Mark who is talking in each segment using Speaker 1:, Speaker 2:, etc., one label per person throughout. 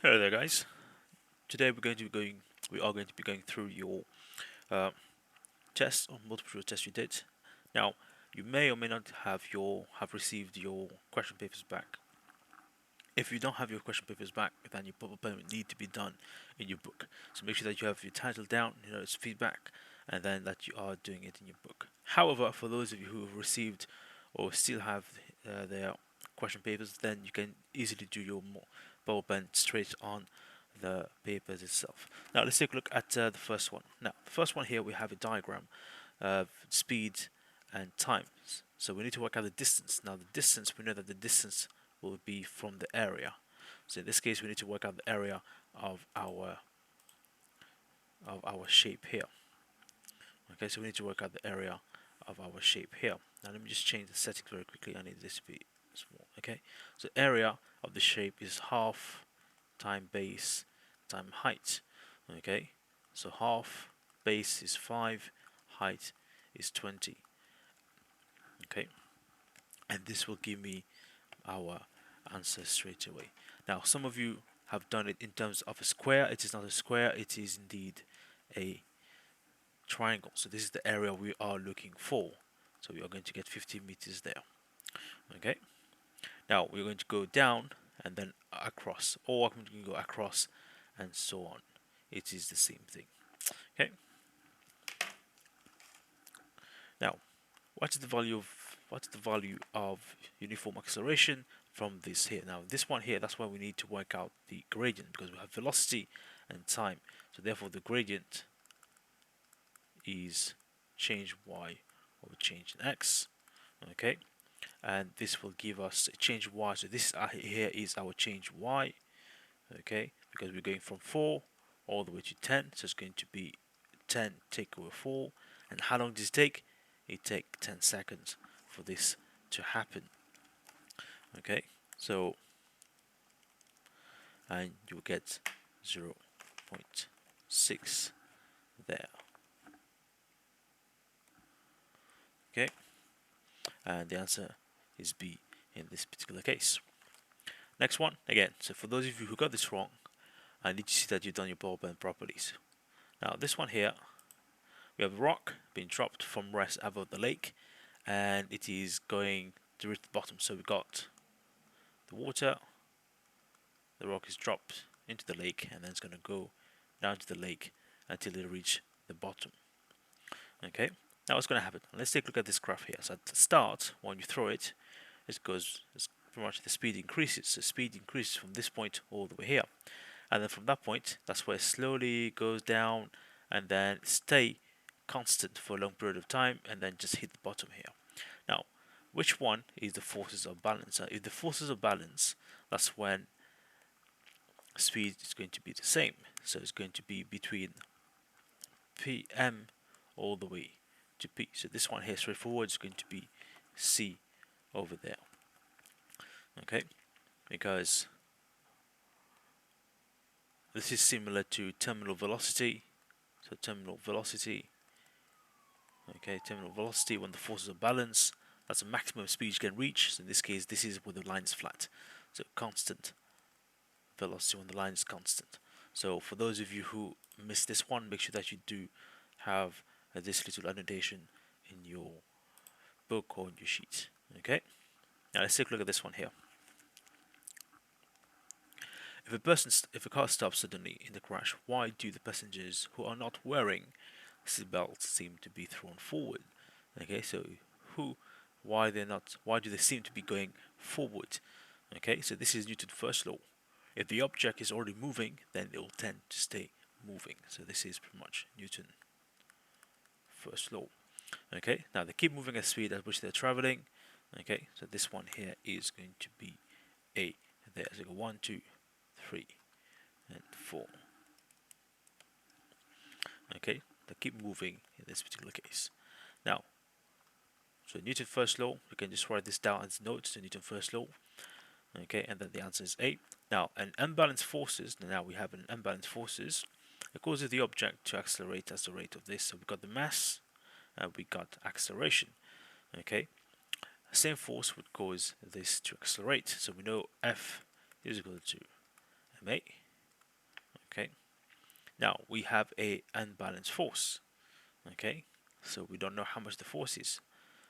Speaker 1: Hello there, guys. Today we are going to be going through your uh, test or multiple choice test you did. Now, you may or may not have received your question papers back. If you don't have your question papers back, then your bubble pen will need to be done in your book. So make sure that you have your title down, it's feedback, and then that you are doing it in your book. However, for those of you who have received or still have their question papers, then you can easily do your bubble pen straight on the papers itself. Now let's take a look at the first one. Now, the first one here we have a diagram of speed and times. So we need to work out the distance. Now the distance, we know that the distance will be from the area. So in this case, we need to work out the area of our shape here. Okay, so we need to work out the area of our shape here. Now let me just change the settings very quickly. I need this to be small. Okay, so area of the shape is half time base time height. Okay, so half base is 5, height is 20. Okay, and this will give me our answer straight away. Now, some of you have done it in terms of a square. It is not a square, it is indeed a triangle. So this is the area we are looking for. So we are going to get 50 meters there. Okay. Now we're going to go down and then across, or we can go across and so on. It is the same thing. Okay. Now, what's the value of uniform acceleration from this here? Now, this one here, that's why we need to work out the gradient, because we have velocity and time. So therefore, the gradient is change y over change in x. Okay, and this will give us a change y. So this here is our change y. Okay, because we're going from 4 all the way to 10, so it's going to be 10 take over 4. And how long does it take? It takes 10 seconds for this to happen. Okay, so and you'll get 0.6 there. Okay, and the answer is B in this particular case. Next one, again, so for those of you who got this wrong, I need to see that you've done your ball pen properly. Now this one here, we have a rock being dropped from rest above the lake, and it is going to reach the bottom. So we got the water, the rock is dropped into the lake, and then it's going to go down to the lake until it reach the bottom. Okay, now what's going to happen? Let's take a look at this graph here. So at the start, when you throw it, it's pretty much the speed increases. So speed increases from this point all the way here, and then from that point, that's where it slowly goes down, and then stay constant for a long period of time, and then just hit the bottom here. Now, which one is the forces of balance? If the forces of balance, that's when speed is going to be the same. So it's going to be between Pm all the way to P. So this one here, straightforward, is going to be C over there. Okay, because this is similar to terminal velocity. So terminal velocity, okay, terminal velocity when the forces are balanced, that's the maximum speed you can reach. So in this case, this is when the line is flat. So constant velocity when the line is constant. So for those of you who missed this one, make sure that you do have this little annotation in your book or in your sheet. Okay, now let's take a look at this one here. If a car stops suddenly in the crash, why do the passengers who are not wearing seatbelts seem to be thrown forward? Okay, so why do they seem to be going forward? Okay, so this is Newton's first law. If the object is already moving, then it will tend to stay moving. So this is pretty much Newton's first law. Okay, now they keep moving at the speed at which they're traveling. Okay, so this one here is going to be A there. So go 1, 2, 3, and 4. Okay, they keep moving in this particular case. Now, so Newton's first law, we can just write this down as notes to Newton's first law. Okay, and then the answer is A. Now, an unbalanced forces, now we have an unbalanced forces, it causes the object to accelerate as the rate of this. So we got the mass, we got acceleration. Okay, same force would cause this to accelerate. So we know F is equal to ma. Now we have a unbalanced force. Okay, so we don't know how much the force is,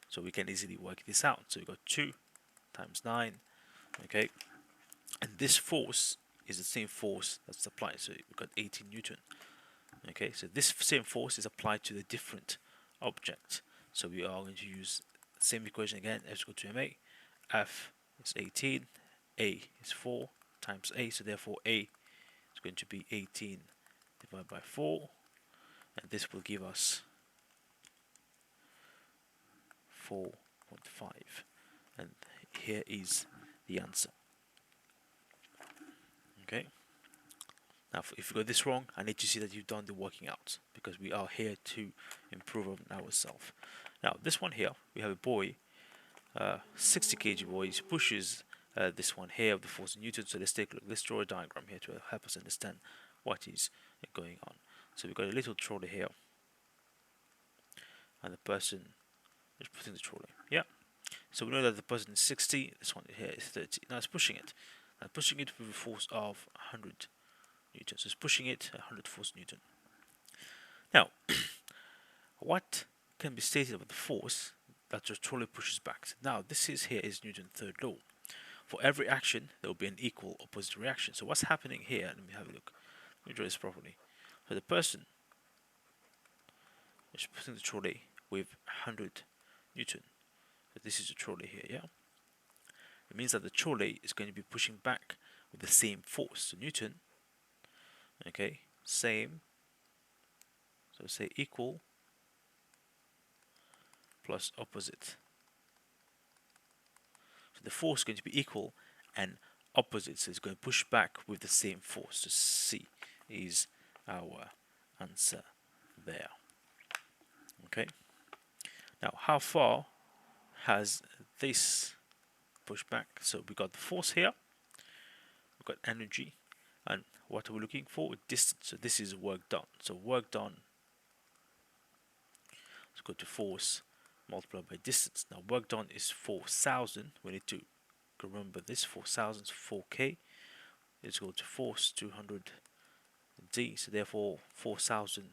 Speaker 1: so we can easily work this out. So we got 2 times 9. Okay, and this force is the same force that's applied, so we've got 18 Newton. Okay, so this same force is applied to the different object, so we are going to use the same equation again. F is equal to ma. F is 18, a is 4 times a, so therefore a is going to be 18 divided by 4, and this will give us 4.5, and here is the answer. Okay, now if you got this wrong, I need to see that you've done the working out, because we are here to improve on ourselves. Now this one here, we have a boy, 60 kg boy, he pushes this one here of the force in Newton. So let's take a look. Let's draw a diagram here to help us understand what is going on. So we've got a little trolley here, and the person is putting the trolley. Yeah. So we know that the person is 60. This one here is 30. Now it's pushing it. Now pushing it with a force of 100 newtons. So it's pushing it 100 force newton. Now, what can be stated about the force that the trolley pushes back? Now this is here is Newton's third law. For every action, there will be an equal opposite reaction. So what's happening here? Let me have a look. Let me draw this properly. So the person is putting the trolley with 100 Newton. So this is the trolley here, yeah? It means that the trolley is going to be pushing back with the same force. So Newton, okay, same. So say equal plus opposite. So the force is going to be equal and opposite, so it's going to push back with the same force. So C is our answer there. Okay. Now, how far has this pushed back? So we got the force here, we've got energy, and what are we looking for? Distance. So this is work done. So work done is equal to force multiplied by distance. Now work done is 4,000. We need to remember this. 4,000 is 4k. Is equal to force 200 d. So therefore 4,000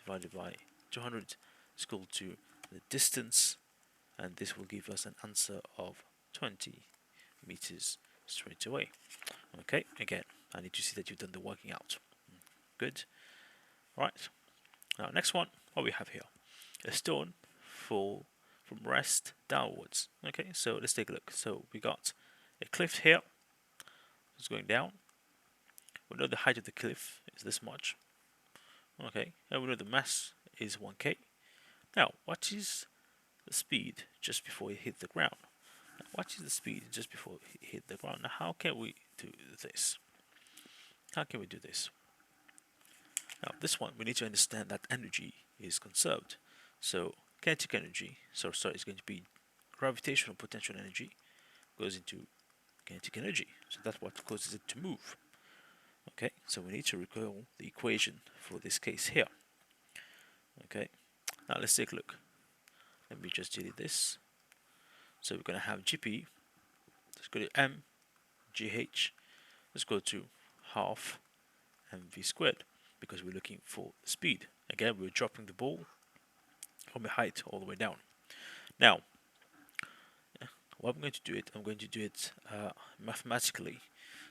Speaker 1: divided by 200 is equal to the distance, and this will give us an answer of 20 meters straight away. Okay, again, I need to see that you've done the working out. Good. Right. Now next one, what we have here, a stone fall from rest downwards. Okay, so let's take a look. So we got a cliff here. It's going down. We know the height of the cliff is this much. Okay, and we know the mass is 1k. Now, what is the speed just before it hit the ground? Now, what is the speed just before it hit the ground? Now, how can we do this? How can we do this? Now, this one, we need to understand that energy is conserved. So, kinetic energy, it's going to be gravitational potential energy goes into kinetic energy. So that's what causes it to move. Okay, so we need to recall the equation for this case here. Okay, now let's take a look. Let me just delete this. So we're going to have GP, let's go to M, GH, let's go to half mv squared, because we're looking for speed. Again, we're dropping the ball from the height all the way down. Now, what I'm going to do it, I'm going to do it mathematically.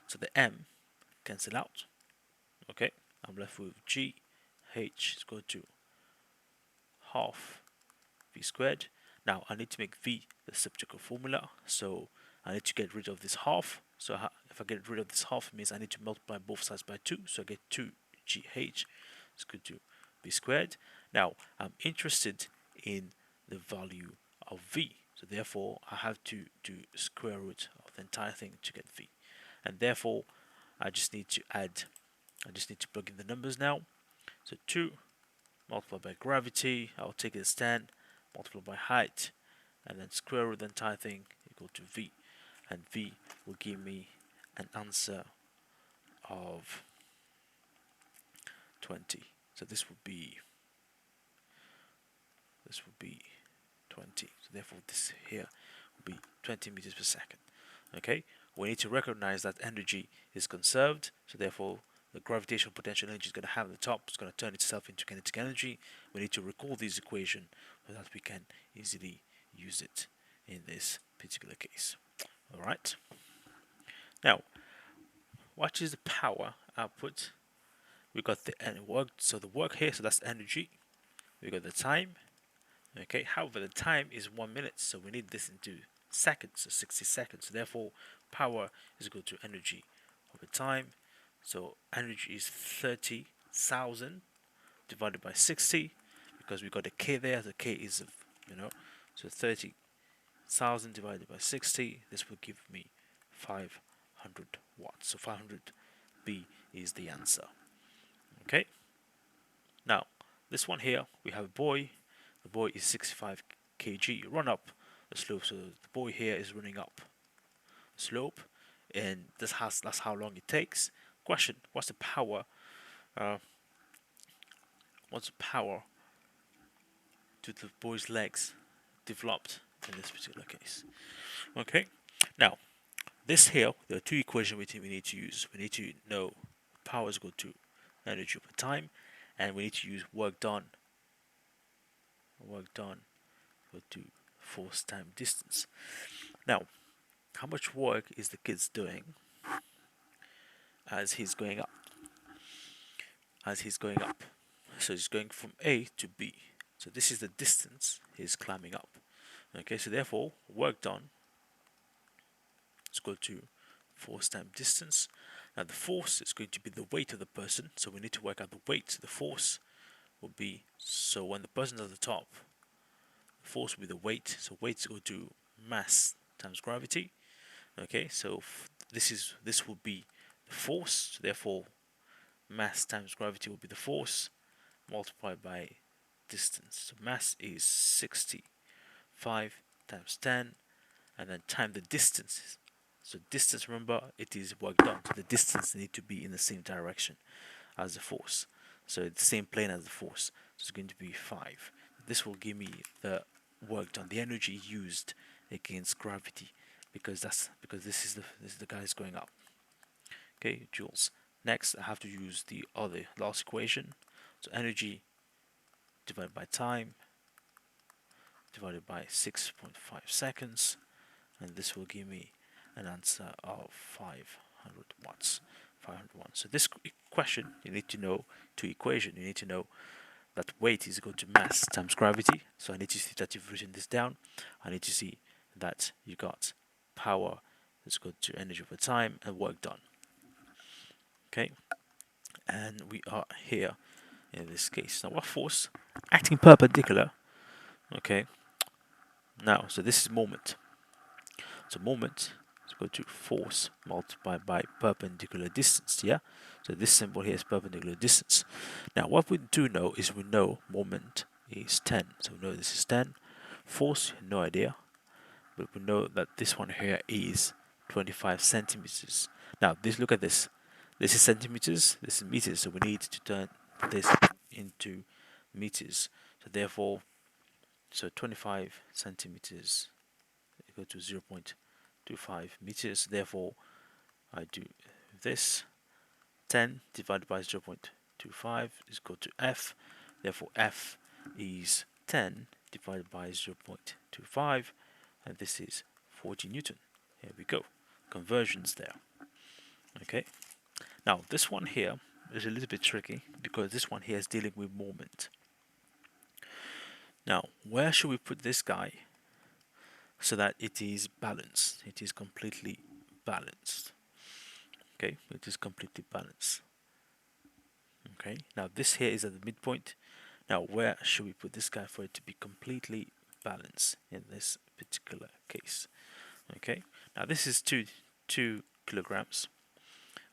Speaker 1: So the M cancel out. Okay, I'm left with GH is equal to half v squared. Now I need to make v the subject formula, so I need to get rid of this half. So if I get rid of this half, it means I need to multiply both sides by 2, so I get 2gh is equal to v squared. Now I'm interested in the value of v, so therefore I have to do square root of the entire thing to get v, and therefore I just need to plug in the numbers now. So 2 multiplied by gravity, I'll take it as 10, multiplied by height, and then square root the entire thing equal to v, and v will give me an answer of 20. So this would be 20. So therefore this here will be 20 meters per second. Okay, we need to recognize that energy is conserved, so therefore the gravitational potential energy is going to have at the top. It's going to turn itself into kinetic energy. We need to recall this equation so that we can easily use it in this particular case. Alright. Now, what is the power output? We got the work, so the work here, so that's energy. We got the time. Okay, however, the time is 1 minute, so we need this into seconds, so 60 seconds. So therefore, power is equal to energy over time. So energy is 30,000 divided by 60, because we got a k there. The k is, so 30,000 divided by 60. This will give me 500 watts. So 500B is the answer. Okay. Now, this one here, we have a boy. The boy is 65 kg. Run up the slope. So the boy here is running up the slope, and that's how long it takes. Question: what's the power? What's the power to the boy's legs developed in this particular case? Okay. Now, this here, there are two equations we need to use. We need to know power is equal to energy over time, and we need to use work done. Work done equal to force time distance. Now, how much work is the kid doing as he's going up? As he's going up, so he's going from A to B. So this is the distance he's climbing up. Okay, so therefore, work done is equal to force time distance. Now the force is going to be the weight of the person, so we need to work out the weight. The force will be, so when the person's at the top, the force will be the weight. So weight is equal to mass times gravity. Okay, so this will be the force. So therefore, mass times gravity will be the force multiplied by distance. So mass is 65 times 10, and then time the distance. So distance, remember, it is work done. So the distance need to be in the same direction as the force. So it's the same plane as the force. So it's going to be 5. This will give me the work done, the energy used against gravity, because this is the guy's going up. Okay, joules. Next, I have to use the last equation. So energy divided by time divided by 6.5 seconds, and this will give me an answer of 500 watts. 500 watts. So this question, you need to know two equations. You need to know that weight is equal to mass times gravity. So I need to see that you've written this down. I need to see that you got power is equal to energy over time and work done. Okay, and we are here in this case. Now, what force? Acting perpendicular. Okay. Now, so this is moment. So moment is equal to force multiplied by perpendicular distance. Yeah. So this symbol here is perpendicular distance. Now, what we do know is we know moment is 10. So we know this is 10. Force, no idea. But we know that this one here is 25 centimeters. Now, look at this. This is centimeters, this is meters. So we need to turn this into meters. So therefore, 25 centimeters equal to 0.25 meters. Therefore, I do this. 10 divided by 0.25 is equal to F. Therefore, F is 10 divided by 0.25, and this is 40 Newton. Here we go. Conversions there. Okay. Now, this one here is a little bit tricky because this one here is dealing with moment. Now, where should we put this guy so that it is balanced? It is completely balanced. Okay, it is completely balanced. Okay, now this here is at the midpoint. Now, where should we put this guy for it to be completely balanced in this particular case? Okay, now this is 2 kilograms.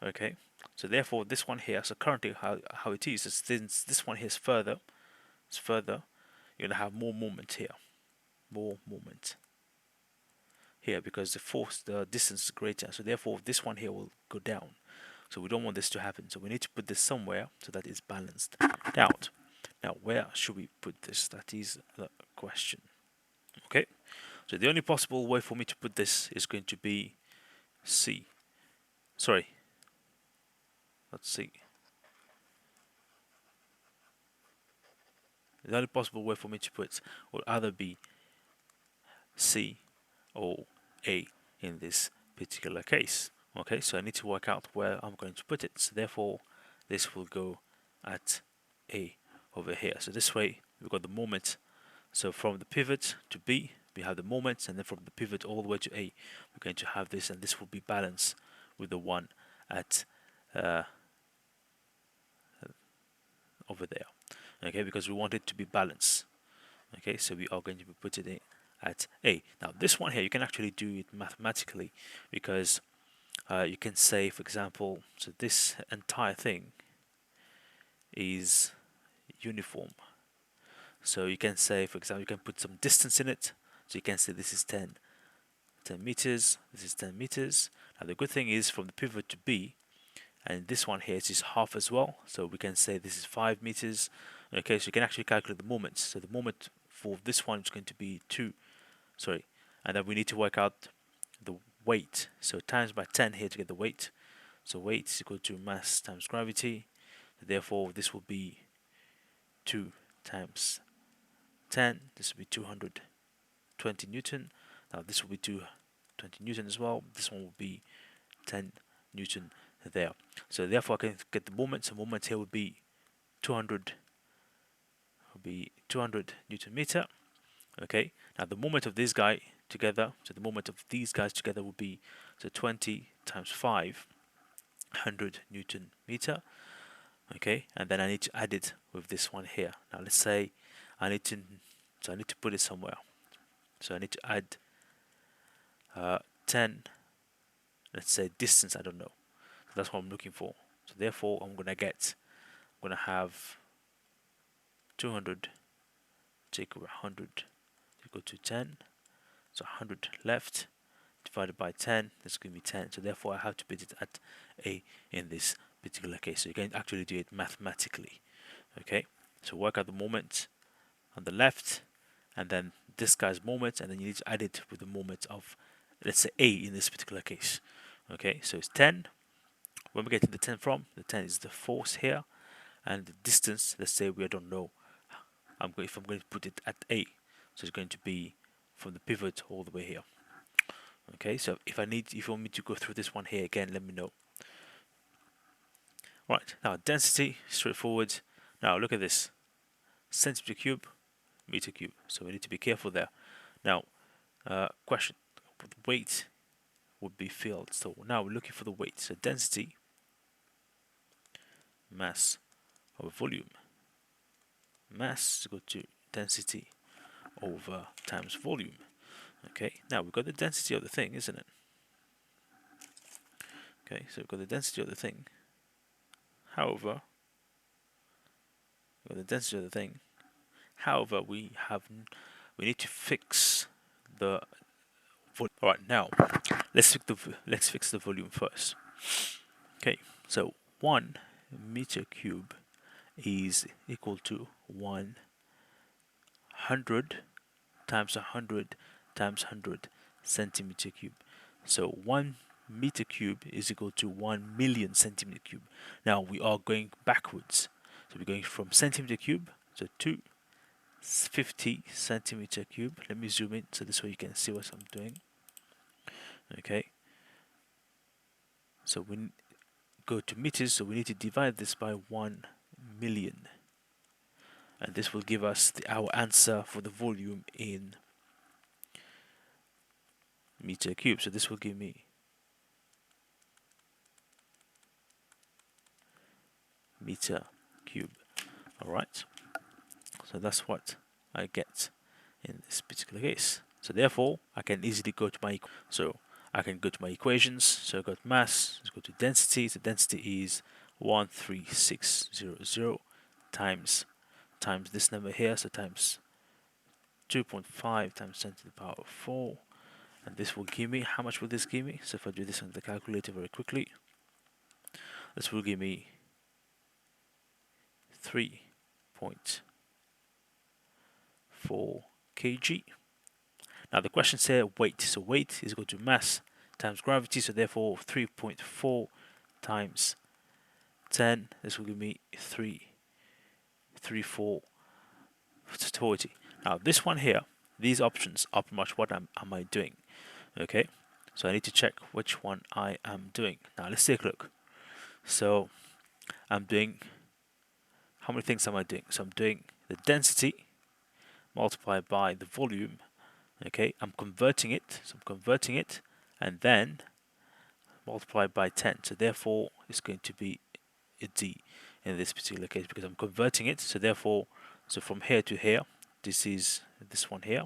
Speaker 1: Okay, so therefore this one here, so currently how it is since this one here is further, you're going to have more moment here. More moment here because the distance is greater. So therefore this one here will go down. So we don't want this to happen. So we need to put this somewhere so that it's balanced out. Now, where should we put this? That is the question. Okay. So the only possible way for me to put this is going to be C. Sorry. Let's see. The only possible way for me to put would either be C or A in this particular case. Okay, so I need to work out where I'm going to put it. So therefore, this will go at A over here. So this way, we've got the moment. So from the pivot to B, we have the moment, and then from the pivot all the way to A, we're going to have this, and this will be balanced with the one at over there. Okay, because we want it to be balanced. Okay, so we are going to be putting it at A. Now this one here, you can actually do it mathematically, because you can say, for example, so this entire thing is uniform. So you can say, for example, you can put some distance in it. So you can say this is 10 meters, this is 10 meters. Now the good thing is from the pivot to B, and this one here is half as well. So we can say this is 5 meters. Okay, so you can actually calculate the moments. So the moment for this one is going to be 2. Sorry, and then we need to work out the weight. So times by 10 here to get the weight. So weight is equal to mass times gravity. Therefore, this will be 2 times 10. This will be 220 Newton. Now this will be 220 Newton as well. This one will be 10 Newton there. So therefore, I can get the moment. So moment here would be 200. Will be 200 Newton meter. Okay. Now the moment of this guy together. So the moment of these guys together will be 20 times 500 Newton meter. Okay, and then I need to add it with this one here. Now let's say I need to put it somewhere. So I need to add 10. Let's say distance. I don't know. So that's what I'm looking for. So therefore, I'm gonna have 200 take over 100 equal to 10. So 100 left divided by 10. That's going to be 10. So therefore, I have to put it at A in this particular case. So you can actually do it mathematically. Okay, so work out the moment on the left, and then this guy's moment, and then you need to add it with the moment of, let's say, A in this particular case. Okay, so it's 10. Where we getting the 10 from? The 10 is the force here, and the distance, let's say we don't know. If I'm going to put it at A, so it's going to be from the pivot all the way here. Okay, so if you want me to go through this one here again, let me know. Right, now density, straightforward. Now look at this, centimeter cube, meter cube. So we need to be careful there. Now, question, weight would be filled. So now we're looking for the weight. So density, mass over volume. Mass is equal to density over times volume. Okay, now we've got the density of the thing, isn't it? Okay, so we've got the density of the thing. However, we've got the density of the thing. However, we need to fix the volume. All right, now let's fix the volume first. Okay, so 1 meter cube is equal to 100 times 100 times 100 centimeter cube. So 1 meter cube is equal to 1 million centimeter cube. Now we are going backwards. So we're going from centimeter cube to 50 centimeter cube. Let me zoom in so this way you can see what I'm doing. Okay. So we go to meters, so we need to divide this by 1 million. And this will give us our answer for the volume in meter cube. So this will give me meter cube. Alright. So that's what I get in this particular case. So therefore, I can easily go to my equations. So I got mass, let's go to density. So density is 13600 times this number here, so times 2.5 times 10 to the power of 4, and this will give me, how much will this give me? So if I do this on the calculator very quickly, this will give me 3.4 kg. Now the question says weight, so weight is equal to mass times gravity, so therefore 3.4 times 10, this will give me 334 towards it. Now this one here, these options are pretty much what am I doing. Okay, so I need to check which one I am doing. Now let's take a look. So I'm doing, how many things am I doing? So I'm doing the density multiplied by the volume. Okay, I'm converting it, so I'm converting it, and then multiplied by 10. So therefore it's going to be a D in this particular case because I'm converting it. So therefore, so from here to here, this is this one here.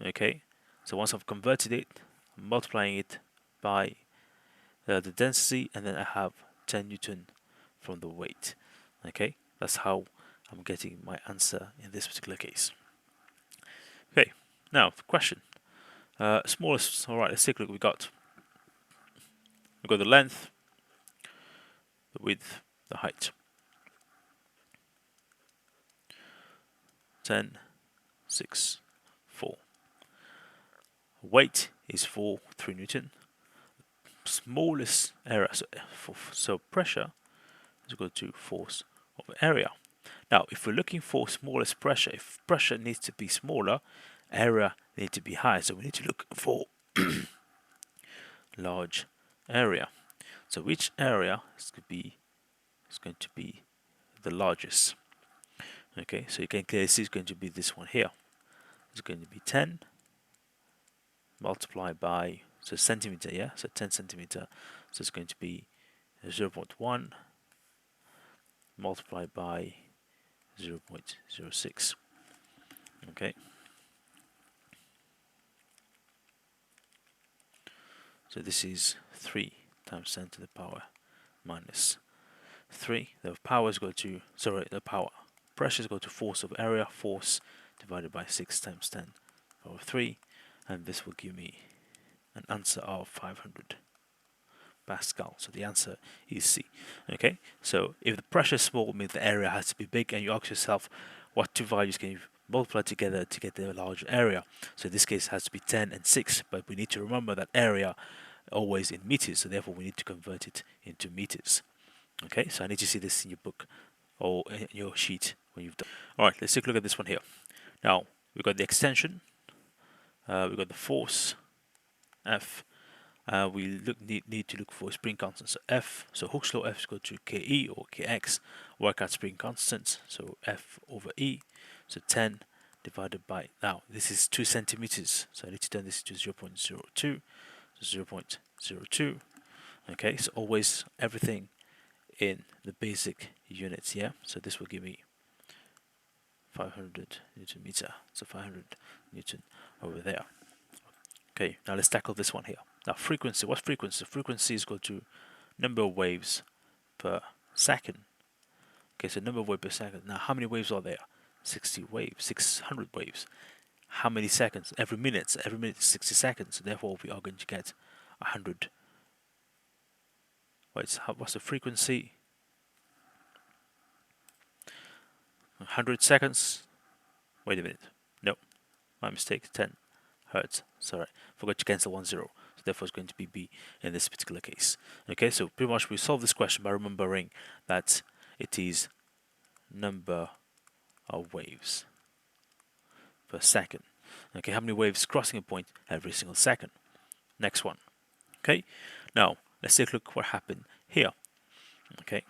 Speaker 1: Okay, so once I've converted it, I'm multiplying it by the density, and then I have 10 Newton from the weight. Okay, that's how I'm getting my answer in this particular case. Okay, now the question. Smallest. All right, let's take a look. We've got the length, the width, the height. 10, 6, 4. Weight is 3 Newton. Smallest area, so pressure is equal to force over area. Now, if we're looking for smallest pressure, if pressure needs to be smaller, area needs to be higher. So we need to look for large area. So which area is going to be the largest? Okay, so you can clearly see it's going to be this one here. It's going to be 10 multiplied by, so centimeter, yeah, so 10 centimeter. So it's going to be 0.1 multiplied by 0.06. Okay, so this is 3 times 10 to the power minus 3. The power is equal to, pressure is equal to force of area, force divided by 6 times 10 over 3, and this will give me an answer of 500 Pascal. So the answer is C. Okay, so if the pressure is small, it means the area has to be big, and you ask yourself what two values can you multiply together to get the larger area. So in this case it has to be 10 and 6, but we need to remember that area always in meters, so therefore we need to convert it into meters. Okay, so I need to see this in your book or in your sheet when you've done. Alright, let's take a look at this one here. Now we've got the extension, we've got the force F. We need to look for spring constant. So F, so Hooke's law, F is equal to Ke or Kx, work out spring constant, so F over E, so 10 divided by, now this is 2 centimeters, so I need to turn this to 0.02, so 0.02, okay, so always everything in the basic units, yeah, so this will give me 500 Newton meter, so 500 Newton over there. Okay, now let's tackle this one here. Now frequency, what's frequency? Frequency is equal to number of waves per second. Okay, so number of waves per second. Now how many waves are there? 60 waves, 600 waves. How many seconds? Every minute is 60 seconds. So therefore we are going to get 100. What's the frequency? 100 seconds. Wait a minute. No, my mistake. 10 hertz. Sorry, forgot to cancel 1 0. So therefore it's going to be B in this particular case. Okay, so pretty much we solve this question by remembering that it is number of waves per second. Okay, how many waves crossing a point every single second? Next one. Okay, now let's take a look what happened here. Okay,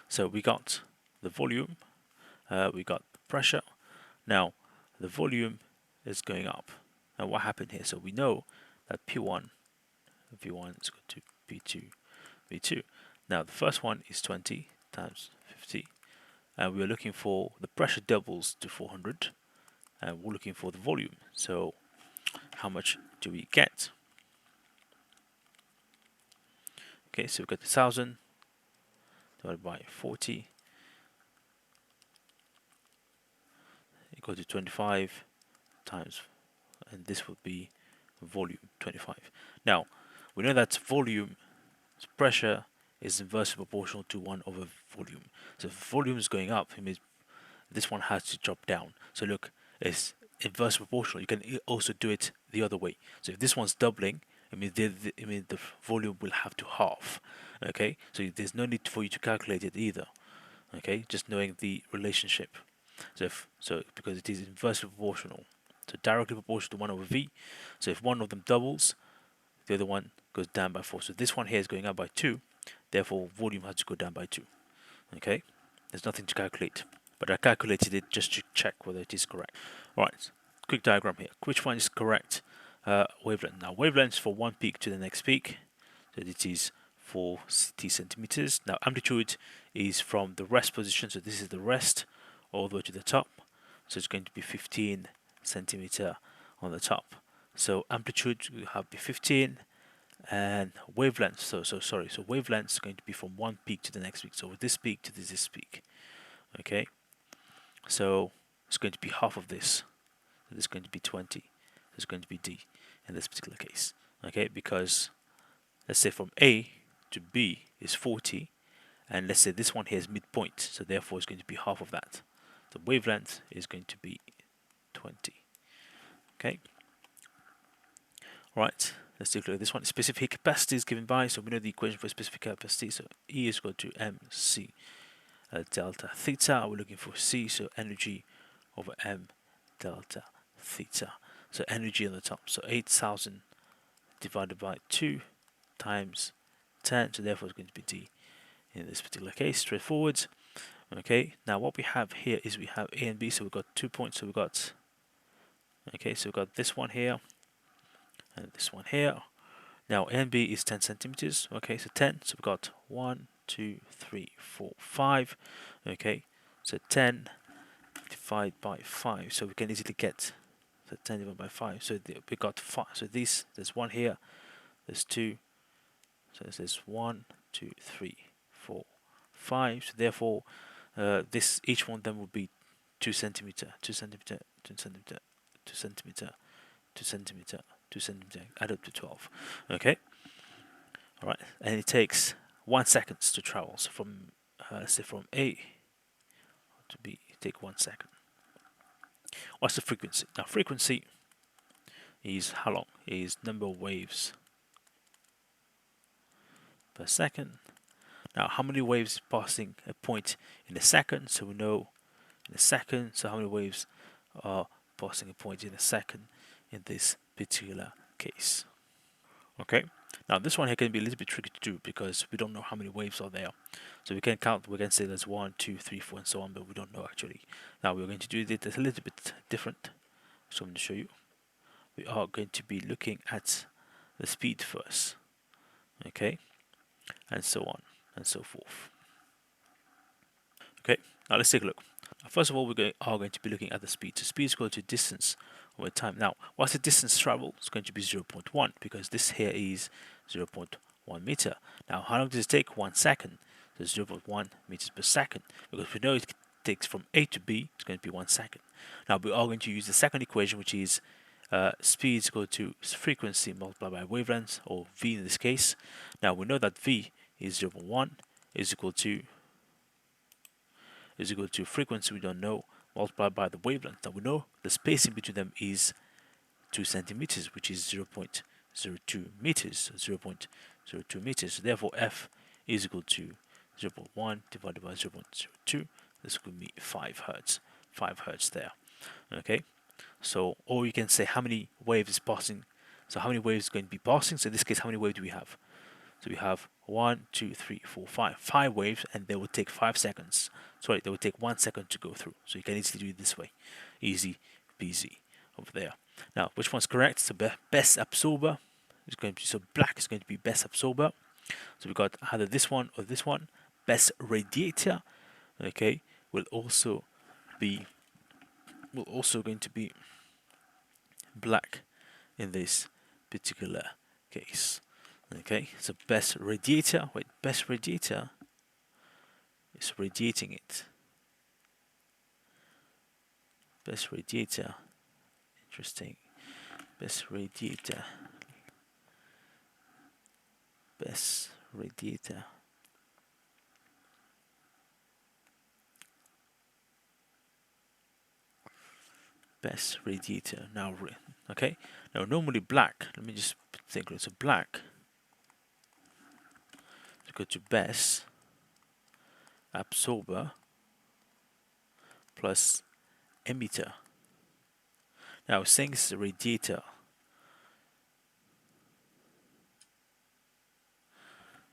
Speaker 1: so we got the volume, we got the pressure. Now the volume is going up. Now what happened here? So we know that P1 V1 is equal to P2 V2. Now the first one is 20 times 50, and we are looking for the pressure doubles to 400, and we're looking for the volume. So how much do we get? Okay, so we've got 1000 divided by 40 equal to 25 times, and this would be volume 25. Now we know that volume pressure is inversely proportional to 1 over volume. So if volume is going up, it means this one has to drop down. So look, it's inversely proportional. You can also do it the other way. So if this one's doubling, it means the volume will have to halve. Okay, so there's no need for you to calculate it either. Okay, just knowing the relationship. So because it is inversely proportional, so directly proportional to 1 over V. So if one of them doubles, the other one goes down by 4. So this one here is going up by 2, therefore volume has to go down by 2. Okay, there's nothing to calculate, but I calculated it just to check whether it is correct. Alright, quick diagram here. Which one is correct wavelength? Now wavelength for one peak to the next peak, so it is 40 centimeters. Now amplitude is from the rest position, so this is the rest, all the way to the top, so it's going to be 15 centimeter on the top. So amplitude will have be 15, and wavelength. So wavelength is going to be from one peak to the next peak. So with this peak to this peak. Okay, so it's going to be half of this. So this is going to be 20. It's going to be D in this particular case. Okay, because let's say from A to B is 40, and let's say this one here is midpoint, so therefore it's going to be half of that. The wavelength is going to be 20. Okay. Right, let's take a look at this one. Specific capacity is given by, so we know the equation for specific capacity. So E is equal to mc delta theta. We're looking for C, so energy over m delta theta. So energy on the top, so 8,000 divided by 2 times 10, so therefore it's going to be D in this particular case, straightforward. Okay, now what we have here is we have A and B, so we've got 2 points, so we've got, okay, so we've got this one here, and this one here. Now A and B is 10 centimeters. Okay, so 10. So we've got 1, 2, 3, 4, 5. Okay, so 10 divided by 5. So we can easily get the 10 divided by 5. So we got 5. So there's 1 here, there's 2. So there's 1, 2, 3, 4, 5. So therefore, each one of them will be 2 centimeter, 2 centimeter, 2 centimeter, 2 centimeter, 2 centimeter, 2 centimeter, add up to 12. Okay, all right, and it takes 1 second to travel. So from let's say from A to B, it takes 1 second. What's the frequency? Now frequency is how long? Is number of waves per second. Now how many waves passing a point in a second? So we know in a second. So how many waves are passing a point in a second in this particular case? Okay, now this one here can be a little bit tricky to do because we don't know how many waves are there. So we can count, we can say there's 1, 2, 3, 4 and so on, but we don't know actually. Now we're going to do it a little bit different. So I'm going to show you. We are going to be looking at the speed first. Okay, and so on and so forth. Okay, now let's take a look. First of all, we are going to be looking at the speed. So speed is equal to distance over time. Now, what's the distance traveled? It's going to be 0.1 because this here is 0.1 meter. Now, how long does it take? 1 second. So 0.1 meters per second. Because we know it takes from A to B, it's going to be 1 second. Now, we are going to use the second equation, which is speed is equal to frequency multiplied by wavelength, or V in this case. Now, we know that V is 0.1 is equal to frequency we don't know multiplied by the wavelength. Now we know the spacing between them is 2 centimeters, which is 0.02 meters. 0.02 meters. So therefore, F is equal to 0.1 divided by 0.02. This would be 5 hertz. 5 hertz there. Okay. So, or you can say how many waves is passing. So how many waves is going to be passing? So in this case, how many waves do we have? So we have 1, 2, 3, 4, 5. 5 waves, and they will take 5 seconds. Sorry, they will take 1 second to go through. So you can easily do it this way. Easy peasy over there. Now, which one's correct? So best absorber is going to be, so black is going to be best absorber. So we got either this one or this one. Best radiator, okay, will also going to be black in this particular case. Okay, so best radiator is radiating it. Best radiator, interesting. Best radiator. Best radiator. Best radiator. Now, okay. Now, normally black. Let me just think. So black. Go to best absorber plus emitter. Now saying this is a radiator.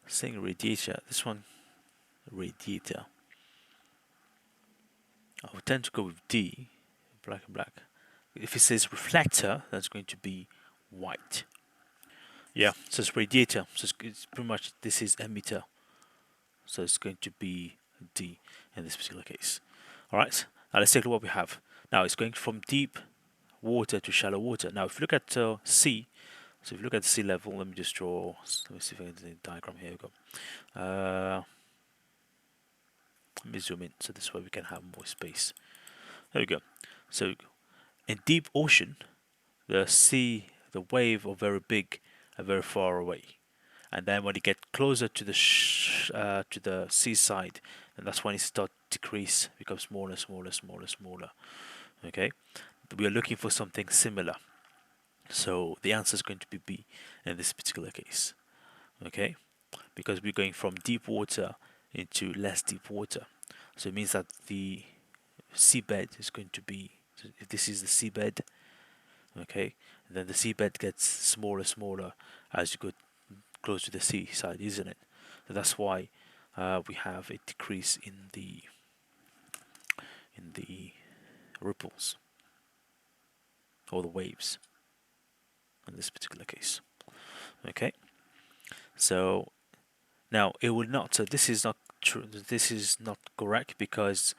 Speaker 1: Saying radiator, this one radiator. I would tend to go with D, black and black. If it says reflector, that's going to be white. Yeah, so it's radiator. So it's pretty much, this is emitter. So it's going to be D in this particular case. Alright, now let's take a look what we have. Now it's going from deep water to shallow water. Now if you look at sea, so if you look at the sea level, let me just draw, let me see if I can do the diagram. Here we go. Let me zoom in so this way we can have more space. There we go. So in deep ocean, the sea, the wave are very big and very far away. And then when you get closer to the seaside, and that's when it starts to decrease, becomes smaller, smaller, smaller, smaller. Okay, we are looking for something similar. So the answer is going to be B in this particular case. Okay, because we're going from deep water into less deep water. So it means that the seabed is going to be, so if this is the seabed, okay, and then the seabed gets smaller, smaller as you go close to the seaside, isn't it? So that's why we have a decrease in the ripples or the waves in this particular case. Okay, so now it will not. So this is not true. This is not correct because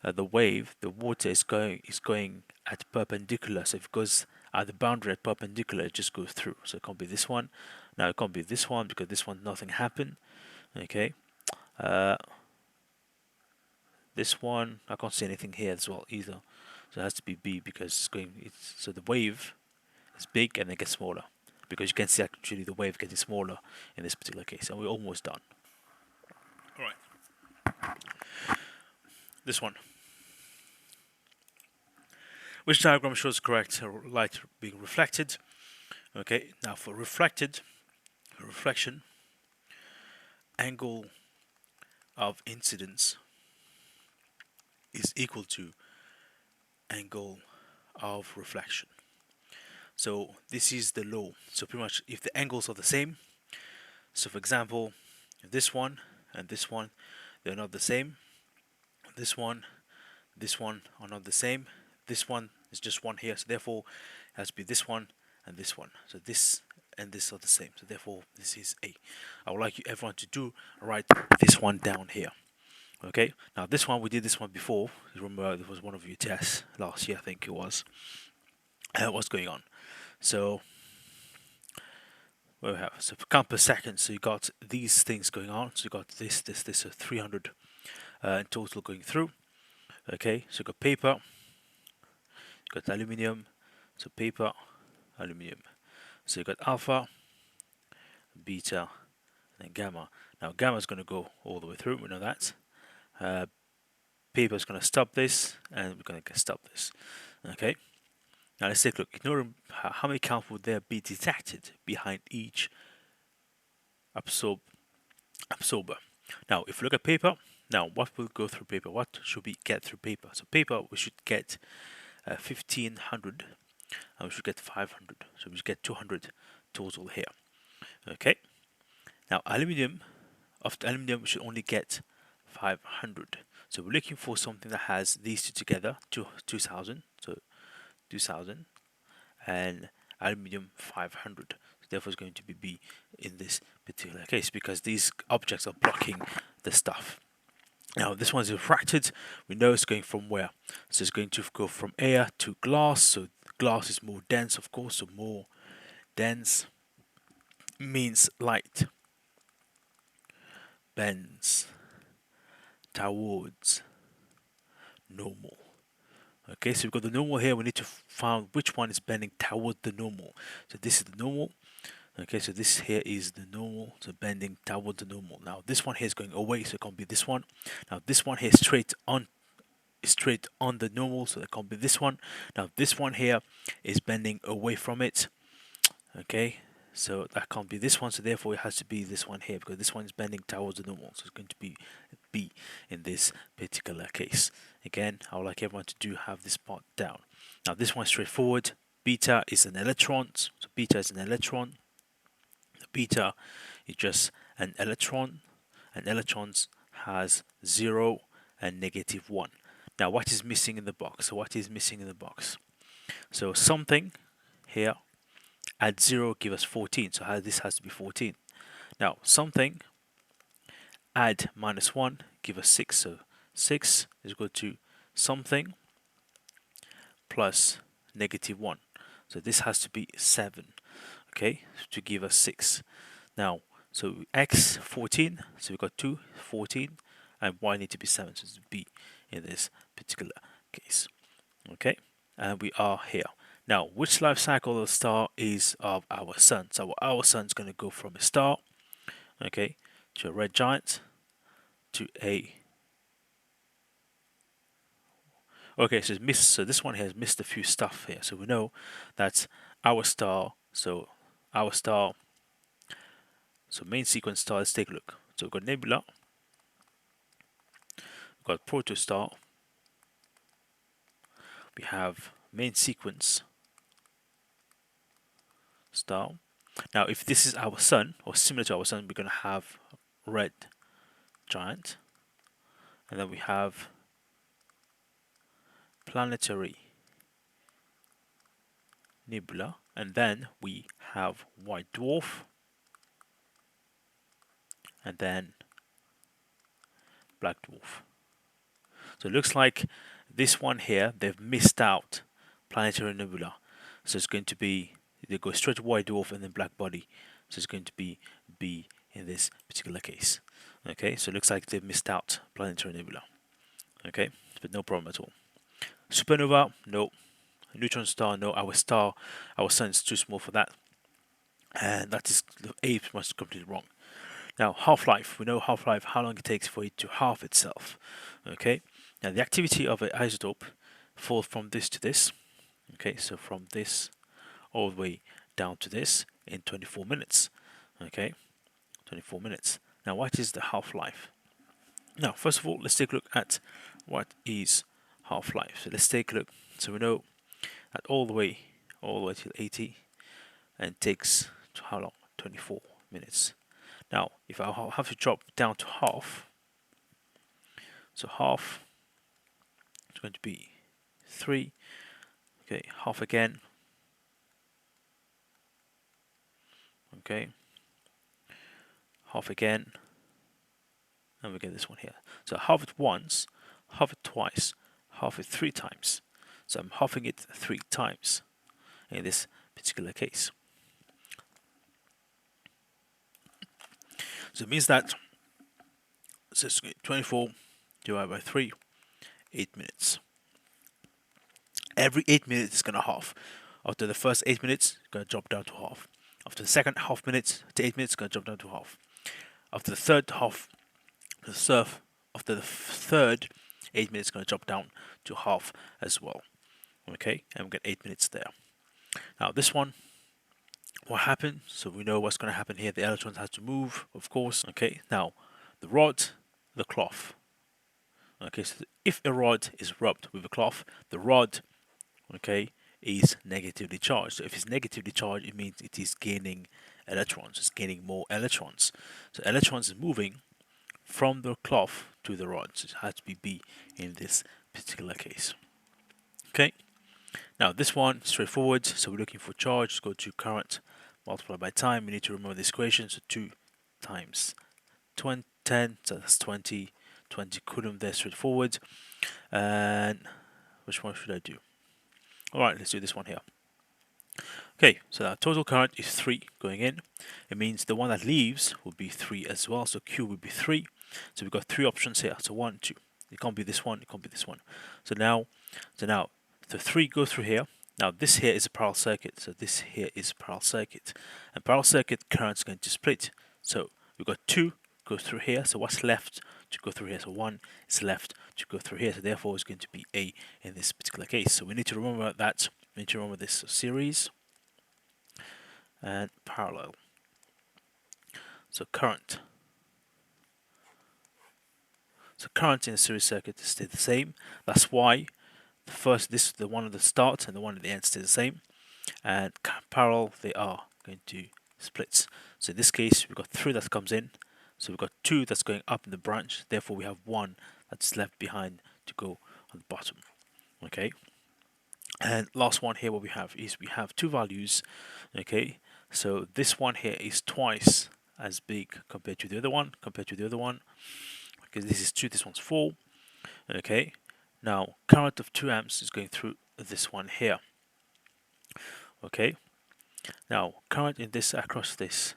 Speaker 1: the water is going at perpendicular. So if it goes at the boundary at perpendicular, it just goes through. So it can't be this one. Now it can't be this one because this one nothing happened. Okay. This one I can't see anything here as well either. So it has to be B because it's going. So the wave is big and it gets smaller because you can see actually the wave getting smaller in this particular case, and we're almost done. All right. This one. Which diagram shows correct light being reflected? Okay, now for reflection, angle of incidence is equal to angle of reflection. So this is the law. So pretty much if the angles are the same, so for example, this one and this one, they're not the same. This one are not the same. This one is just one here, so therefore it has to be this one and this one. So this and this are the same, so therefore this is A. I would like you everyone to write this one down here. Okay, now this one, we did this one before. You remember there was one of your tests last year, I think it was. What's going on? So what we have, so for count per second, so you got these things going on. So you got this, so 300 in total going through. Okay, so you got paper, you got aluminium, so paper, aluminium. So you got alpha, beta, and then gamma. Now gamma is going to go all the way through, we know that. Paper is going to stop this, and we're going to stop this. Okay, now let's take a look. Ignore how many counts would there be detected behind each absorber. Now, if you look at paper, now what will go through paper? What should we get through paper? So paper, we should get 1500, and we should get 500. So we should get 200 total here. Okay. Now aluminium, after aluminium, we should only get 500. So we're looking for something that has these two together, 2000. So 2000 and aluminium 500. So therefore, it's going to be B in this particular case because these objects are blocking the stuff. Now this one is refracted. We know it's going from where? So it's going to go from air to glass. So glass is more dense, of course. So more dense means light bends towards normal. Okay, so we've got the normal here. We need to find which one is bending toward the normal. So this is the normal. Okay, so this here is the normal, so bending toward the normal. Now this one here is going away, so it can't be this one. Now this one here is straight on the normal, so it can't be this one. Now this one here is bending away from it. Okay, so that can't be this one, so therefore it has to be this one here, because this one is bending towards the normal, so it's going to be B in this particular case. Again, I would like everyone to do have this part down. Now this one is straightforward. Beta is an electron, so beta is an electron. The beta is just an electron, and electrons has 0 and -1. Now what is missing in the box? So what is missing in the box? So something here add 0 give us 14, so this has to be 14. Now something add -1 give us 6, so 6 is equal to something plus -1, so this has to be 7, okay, to give us 6. Now so x 14, so we've got 2 14, and y need to be 7, so it's B in this particular case. Okay, and we are here. Now, which life cycle of the star is of our sun? So our sun is going to go from a star, okay, to a red giant, to a... Okay, so it's missed. So this one has missed a few stuff here. So we know that our star. So our star. So main sequence star. Let's take a look. So we've got nebula. We've got protostar. We have main sequence star. Now, if this is our sun, or similar to our sun, we're going to have red giant, and then we have planetary nebula, and then we have white dwarf, and then black dwarf. So it looks like this one here, they've missed out planetary nebula. So it's going to be, they go straight to white dwarf and then black body. So it's going to be B in this particular case. Okay, so it looks like they've missed out planetary nebula. Okay, but no problem at all. Supernova, no. Neutron star, no. Our sun is too small for that. And that is A much completely wrong. Now, half-life, we know half-life, how long it takes for it to halve itself. Okay, now the activity of an isotope falls from this to this. Okay, so from this all the way down to this in 24 minutes. Okay, 24 minutes. Now, what is the half-life? Now, first of all, let's take a look at what is half-life. So let's take a look. So we know that all the way till 80, and it takes how long? 24 minutes. Now, if I have to drop down to half, so half is going to be 3. Okay, half again. Okay, half again, and we get this one here. So half it once, half it twice, half it 3 times. So I'm halving it 3 times in this particular case. So it means that, so it's 24 divided by 3, 8 minutes. Every 8 minutes it's going to halve. After the first 8 minutes, it's going to drop down to half. After the second half minutes to 8 minutes, it's going to drop down to half. After the third half, after the third 8 minutes, it's going to drop down to half as well. Okay, and we get 8 minutes there. Now this one, what happened? So we know what's going to happen here. The electrons have to move, of course. Okay, now the rod, the cloth. Okay, so if a rod is rubbed with a cloth, the rod, okay, is negatively charged. So if it's negatively charged, it means it is gaining electrons. It's gaining more electrons. So electrons is moving from the cloth to the rod. So it has to be B in this particular case. Okay. Now this one, straightforward. So we're looking for charge. Go to current multiplied by time. We need to remember this equation. So 2 times 10, so that's 20 coulomb there, straightforward. And which one should I do? Alright, let's do this one here. Okay, so our total current is 3 going in. It means the one that leaves will be 3 as well. So Q will be 3. So we've got 3 options here. So 1, 2. It can't be this one. It can't be this one. So now the 3 go through here. Now this here is a parallel circuit. So this here is a parallel circuit. And parallel circuit current is going to split. So we've got 2 go through here. So what's left to go through here? So 1 is left to go through here. So therefore it's going to be A in this particular case. So we need to remember that. We need to remember this series. and parallel. So current. So current in a series circuit stay the same. That's why the one at the start and the one at the end stay the same. And parallel, they are going to split. So in this case, we've got 3 that comes in. So we've got 2 that's going up in the branch. Therefore, we have 1 that's left behind to go on the bottom. Okay. And last one here, what we have is we have 2 values. Okay. So this one here is twice as big compared to the other one. Because this is 2, this one's 4. Okay. Now, current of 2 amps is going through this one here. Okay. Now, current in this across this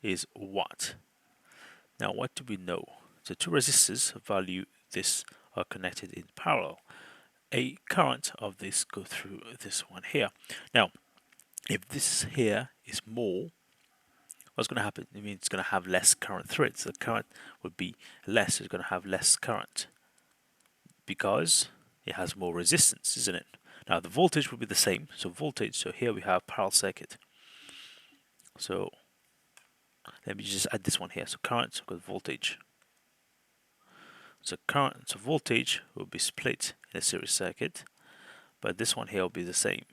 Speaker 1: is what? Now, what do we know? So 2 resistors value this are connected in parallel. A current of this go through this one here. Now, if this here is more, what's going to happen? It means it's going to have less current threads. The current would be less. It's going to have less current because it has more resistance, isn't it? Now, the voltage will be the same. So voltage. So here we have parallel circuit. So let me just add this one here. So current equals voltage. So current, so voltage will be split in a series circuit, but this one here will be the same.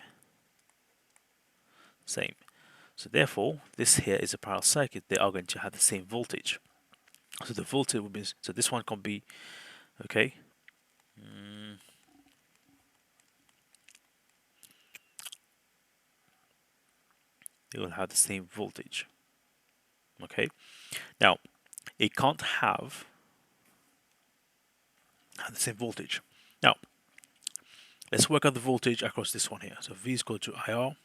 Speaker 1: So therefore, this here is a parallel circuit. They are going to have the same voltage. So the voltage will be, so this one can be, okay. They will have the same voltage. Okay. Now, it can't have the same voltage. Now, let's work out the voltage across this one here. So V is equal to IR.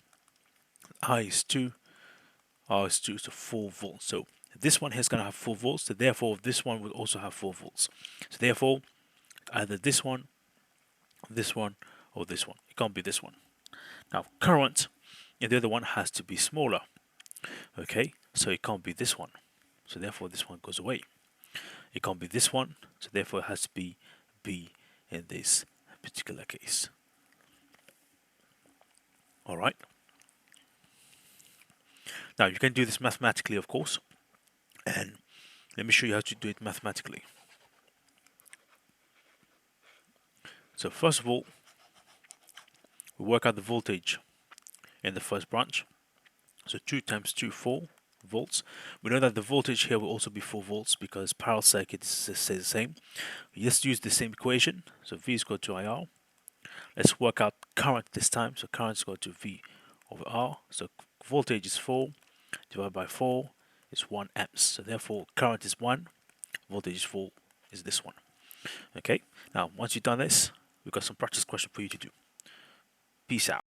Speaker 1: I is 2. R is 2, so 4 volts. So this one here is going to have 4 volts. So therefore, this one will also have 4 volts. So therefore, either this one, or this one. It can't be this one. Now, current in the other one has to be smaller. Okay, so it can't be this one. So therefore, this one goes away. It can't be this one. So therefore, it has to be B in this particular case. All right. Now, you can do this mathematically, of course. And let me show you how to do it mathematically. So first of all, we work out the voltage in the first branch. So 2 times 2, 4 volts. We know that the voltage here will also be 4 volts because parallel circuit stays the same. We just use the same equation. So V is equal to IR. Let's work out current this time. So current is equal to V over R. So voltage is 4 divided by 4 is 1 amps. So therefore, current is 1, voltage is 4 is this one. Okay. Now, once you've done this, we've got some practice question for you to do. Peace out.